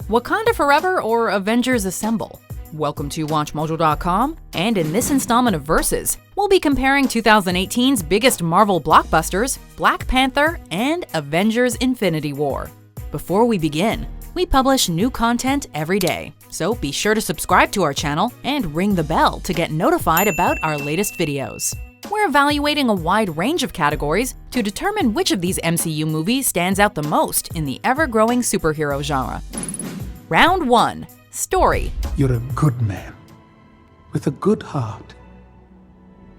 Wakanda Forever or Avengers Assemble? Welcome to WatchMojo.com, and in this installment of Versus, we'll be comparing 2018's biggest Marvel blockbusters, Black Panther and Avengers Infinity War. Before we begin, we publish new content every day, so be sure to subscribe to our channel and ring the bell to get notified about our latest videos. We're evaluating a wide range of categories to determine which of these MCU movies stands out the most in the ever-growing superhero genre. Round 1. Story. You're a good man, with a good heart,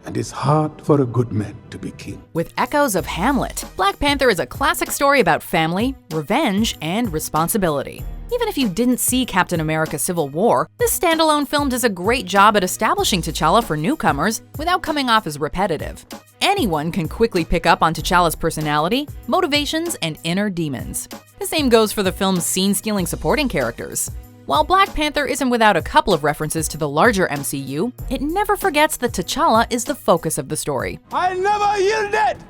and it's hard for a good man to be king. With echoes of Hamlet, Black Panther is a classic story about family, revenge, and responsibility. Even if you didn't see Captain America: Civil War, this standalone film does a great job at establishing T'Challa for newcomers without coming off as repetitive. Anyone can quickly pick up on T'Challa's personality, motivations, and inner demons. The same goes for the film's scene-stealing supporting characters. While Black Panther isn't without a couple of references to the larger MCU, it never forgets that T'Challa is the focus of the story. I never yielded!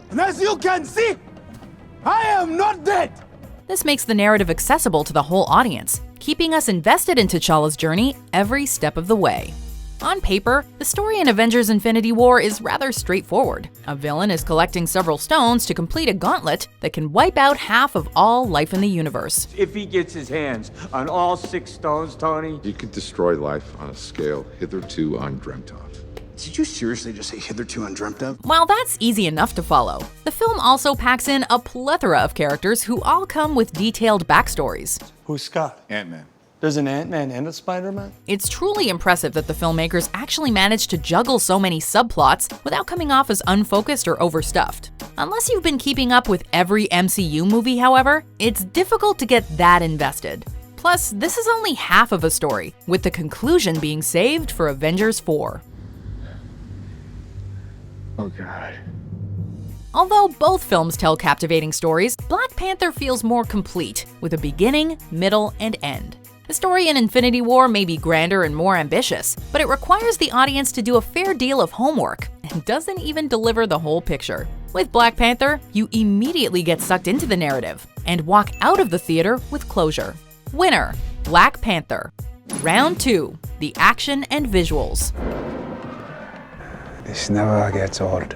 And as you can see, I am not dead! This makes the narrative accessible to the whole audience, keeping us invested in T'Challa's journey every step of the way. On paper, the story in Avengers Infinity War is rather straightforward. A villain is collecting several stones to complete a gauntlet that can wipe out half of all life in the universe. If he gets his hands on all 6 stones, Tony... You could destroy life on a scale hitherto undreamt of. Did you seriously just say hitherto undreamt of? While that's easy enough to follow, the film also packs in a plethora of characters who all come with detailed backstories. Who's Scott? Ant-Man. There's an Ant-Man and a Spider-Man? It's truly impressive that the filmmakers actually managed to juggle so many subplots without coming off as unfocused or overstuffed. Unless you've been keeping up with every MCU movie, however, it's difficult to get that invested. Plus, this is only half of a story, with the conclusion being saved for Avengers 4. Oh God. Although both films tell captivating stories, Black Panther feels more complete, with a beginning, middle, and end. The story in Infinity War may be grander and more ambitious, but it requires the audience to do a fair deal of homework and doesn't even deliver the whole picture. With Black Panther, you immediately get sucked into the narrative and walk out of the theater with closure. Winner: Black Panther. Round 2. The action and visuals. This never gets old.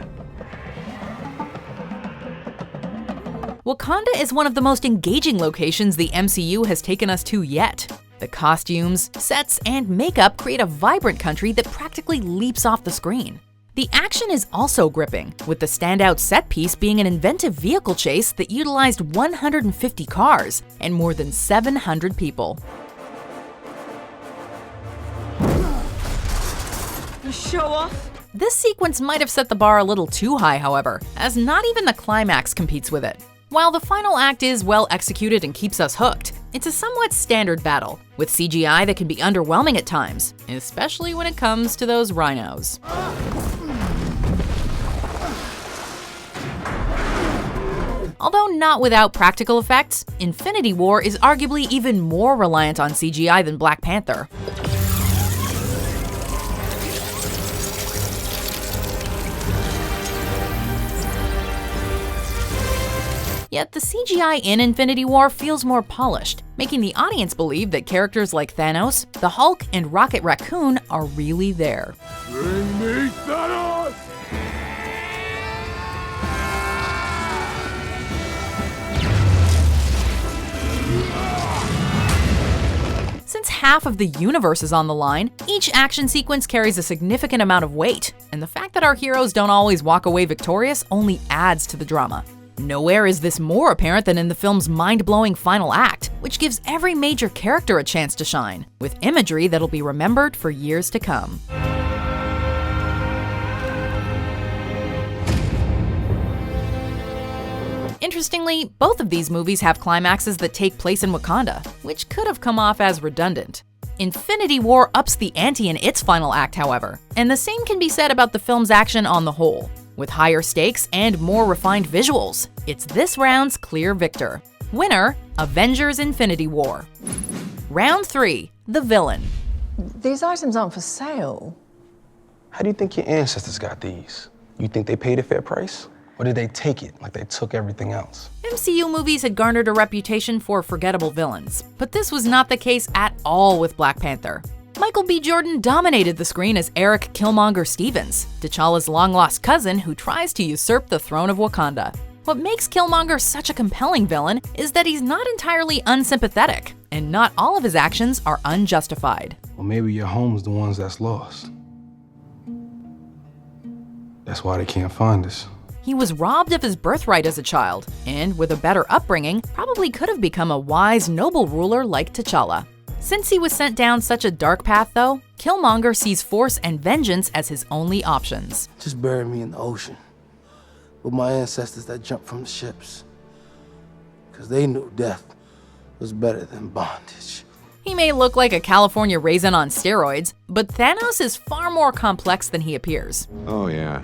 Wakanda is one of the most engaging locations the MCU has taken us to yet. The costumes, sets, and makeup create a vibrant country that practically leaps off the screen. The action is also gripping, with the standout set piece being an inventive vehicle chase that utilized 150 cars and more than 700 people. Show off? This sequence might have set the bar a little too high, however, as not even the climax competes with it. While the final act is well executed and keeps us hooked, it's a somewhat standard battle, with CGI that can be underwhelming at times, especially when it comes to those rhinos. Although not without practical effects, Infinity War is arguably even more reliant on CGI than Black Panther. Yet the CGI in Infinity War feels more polished, making the audience believe that characters like Thanos, the Hulk, and Rocket Raccoon are really there. Bring me Thanos! Since half of the universe is on the line, each action sequence carries a significant amount of weight, and the fact that our heroes don't always walk away victorious only adds to the drama. Nowhere is this more apparent than in the film's mind-blowing final act, which gives every major character a chance to shine, with imagery that'll be remembered for years to come. Interestingly, both of these movies have climaxes that take place in Wakanda, which could have come off as redundant. Infinity War ups the ante in its final act, however, and the same can be said about the film's action on the whole. With higher stakes and more refined visuals, it's this round's clear victor. Winner: Avengers Infinity War. Round 3. The villain. These items aren't for sale. How do you think your ancestors got these? You think they paid a fair price? Or did they take it like they took everything else? MCU movies had garnered a reputation for forgettable villains, but this was not the case at all with Black Panther. Michael B. Jordan dominated the screen as Eric Killmonger Stevens, T'Challa's long-lost cousin who tries to usurp the throne of Wakanda. What makes Killmonger such a compelling villain is that he's not entirely unsympathetic, and not all of his actions are unjustified. Well, maybe your home's the ones that's lost. That's why they can't find us. He was robbed of his birthright as a child, and with a better upbringing, probably could have become a wise, noble ruler like T'Challa. Since he was sent down such a dark path, though, Killmonger sees force and vengeance as his only options. Just bury me in the ocean with my ancestors that jumped from the ships. Because they knew death was better than bondage. He may look like a California raisin on steroids, but Thanos is far more complex than he appears. Oh, yeah.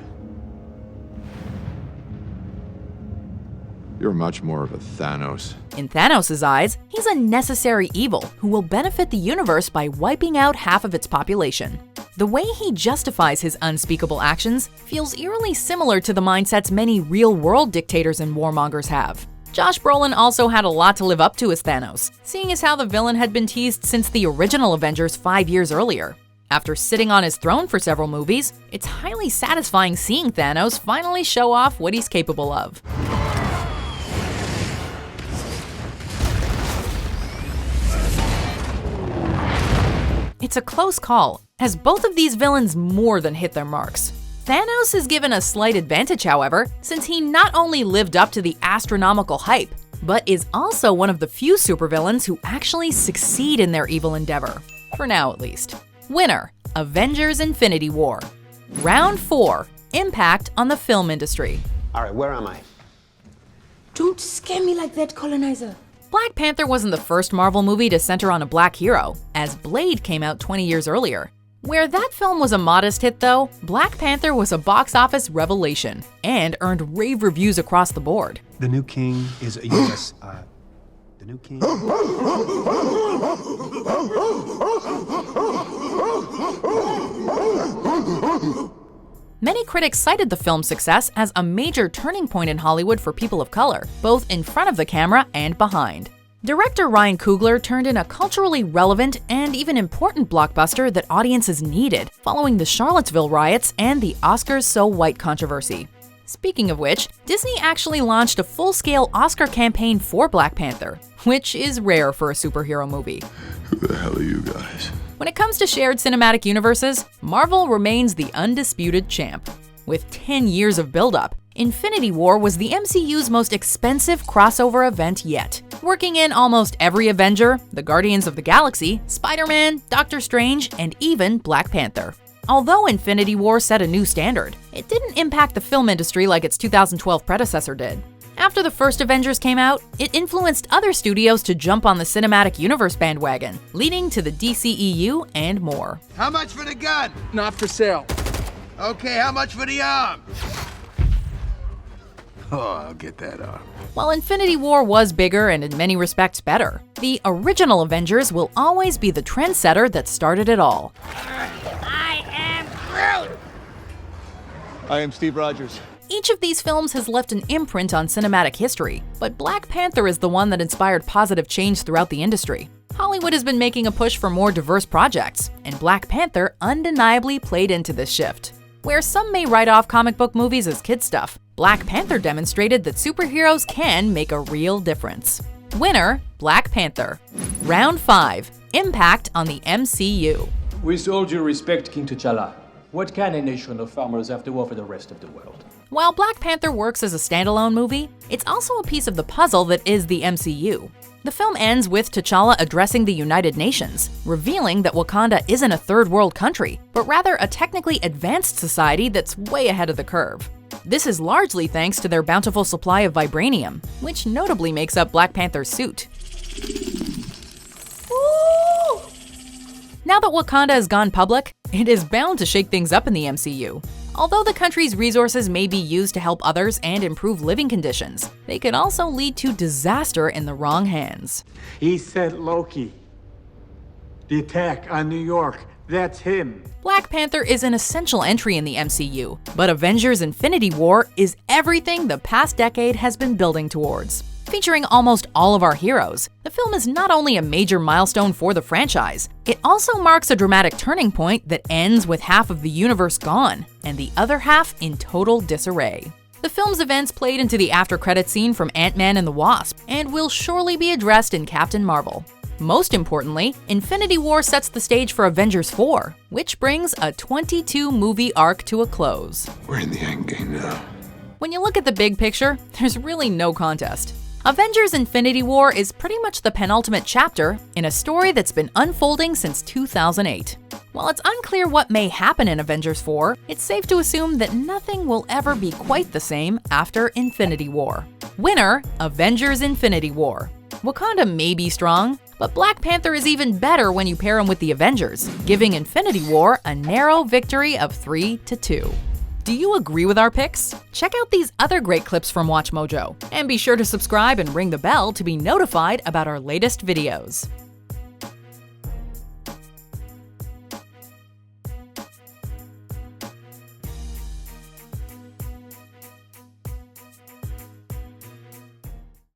You're much more of a Thanos. In Thanos' eyes, he's a necessary evil who will benefit the universe by wiping out half of its population. The way he justifies his unspeakable actions feels eerily similar to the mindsets many real-world dictators and warmongers have. Josh Brolin also had a lot to live up to as Thanos, seeing as how the villain had been teased since the original Avengers 5 years earlier. After sitting on his throne for several movies, it's highly satisfying seeing Thanos finally show off what he's capable of. It's a close call, as both of these villains more than hit their marks. Thanos is given a slight advantage, however, since he not only lived up to the astronomical hype, but is also one of the few supervillains who actually succeed in their evil endeavor. For now, at least. Winner: Avengers: Infinity War. Round 4: Impact on the film industry. All right, where am I? Don't scare me like that, colonizer. Black Panther wasn't the first Marvel movie to center on a black hero, as Blade came out 20 years earlier. Where that film was a modest hit, though, Black Panther was a box office revelation and earned rave reviews across the board. The new king is a U.S. The new king. Many critics cited the film's success as a major turning point in Hollywood for people of color, both in front of the camera and behind. Director Ryan Coogler turned in a culturally relevant and even important blockbuster that audiences needed following the Charlottesville riots and the Oscars So White controversy. Speaking of which, Disney actually launched a full-scale Oscar campaign for Black Panther, which is rare for a superhero movie. Who the hell are you guys? When it comes to shared cinematic universes, Marvel remains the undisputed champ. With 10 years of build-up, Infinity War was the MCU's most expensive crossover event yet, working in almost every Avenger, the Guardians of the Galaxy, Spider-Man, Doctor Strange, and even Black Panther. Although Infinity War set a new standard, it didn't impact the film industry like its 2012 predecessor did. After the first Avengers came out, it influenced other studios to jump on the cinematic universe bandwagon, leading to the DCEU and more. How much for the gun? Not for sale. Okay, how much for the arm? Oh, I'll get that arm. While Infinity War was bigger and in many respects better, the original Avengers will always be the trendsetter that started it all. I am Groot! I am Steve Rogers. Each of these films has left an imprint on cinematic history, but Black Panther is the one that inspired positive change throughout the industry. Hollywood has been making a push for more diverse projects, and Black Panther undeniably played into this shift. Where some may write off comic book movies as kid stuff, Black Panther demonstrated that superheroes can make a real difference. Winner: Black Panther. Round 5: Impact on the MCU. With all due respect, King T'Challa, what can a nation of farmers have to offer the rest of the world? While Black Panther works as a standalone movie, it's also a piece of the puzzle that is the MCU. The film ends with T'Challa addressing the United Nations, revealing that Wakanda isn't a third world country, but rather a technically advanced society that's way ahead of the curve. This is largely thanks to their bountiful supply of vibranium, which notably makes up Black Panther's suit. Ooh! Now that Wakanda has gone public, it is bound to shake things up in the MCU. Although the country's resources may be used to help others and improve living conditions, they could also lead to disaster in the wrong hands. He sent Loki. The attack on New York. That's him. Black Panther is an essential entry in the MCU, but Avengers Infinity War is everything the past decade has been building towards. Featuring almost all of our heroes, the film is not only a major milestone for the franchise, it also marks a dramatic turning point that ends with half of the universe gone and the other half in total disarray. The film's events played into the after-credit scene from Ant-Man and the Wasp and will surely be addressed in Captain Marvel. Most importantly, Infinity War sets the stage for Avengers 4, which brings a 22-movie arc to a close. We're in the endgame now. When you look at the big picture, there's really no contest. Avengers Infinity War is pretty much the penultimate chapter in a story that's been unfolding since 2008. While it's unclear what may happen in Avengers 4, it's safe to assume that nothing will ever be quite the same after Infinity War. Winner, Avengers Infinity War. Wakanda may be strong, but Black Panther is even better when you pair him with the Avengers, giving Infinity War a narrow victory of 3-2. Do you agree with our picks? Check out these other great clips from WatchMojo, and be sure to subscribe and ring the bell to be notified about our latest videos.